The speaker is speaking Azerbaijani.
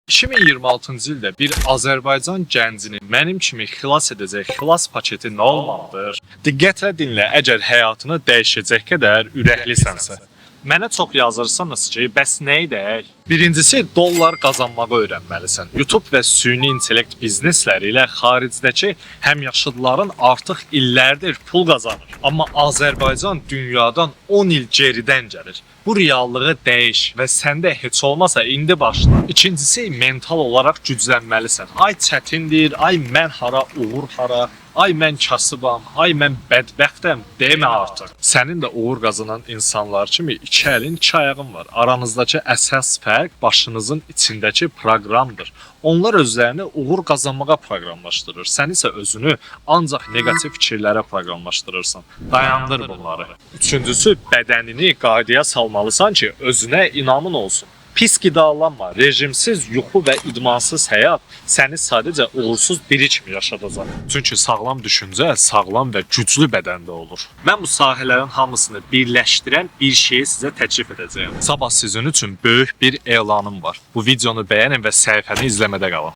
2026-cı ildə bir Azərbaycan gəncini mənim kimi xilas edəcək xilas paketi nə olmalıdır? Diqqətlə dinlə, əgər həyatını dəyişəcək qədər ürəklisənsə. Mənə çox yazırsanız ki, bəs nə edək? Birincisi, dollar qazanmağı öyrənməlisən. YouTube və süni intellekt biznesləri ilə xaricdəki həmyaşıdların artıq illərdir pul qazanır. Amma Azərbaycan dünyadan 10 il geridən gəlir. Bu reallığı dəyiş və səndə heç olmasa indi başla. İkincisi, mental olaraq güclənməlisən. Ay çətindir, ay mən hara, uğur hara, ay mən kasıbam, ay mən bədbəxtəm demə artıq. Sənin də uğur qazanan insanlar kimi iki əlin, iki ayağın var. Aranızdakı əsas fərq başınızın içindəki proqramdır. Onlar özlərini uğur qazanmağa proqramlaşdırır. Sən isə özünü ancaq neqativ fikirlərə proqramlaşdırırsan. Dayandır bunları. Üçüncüsü, bədənini qaydaya salmalısan ki, özünə inamın olsun. Pis qidalanma, rejimsiz yuxu və idmansız həyat səni sadəcə uğursuz biri kimi yaşadacaq. Çünki sağlam düşüncə sağlam və güclü bədəndə olur. Mən bu sahələrin hamısını birləşdirən bir şeyi sizə təklif edəcəyəm. Sabah sizin üçün böyük bir elanım var. Bu videonu bəyənin və səhifəni izləmədə qalın.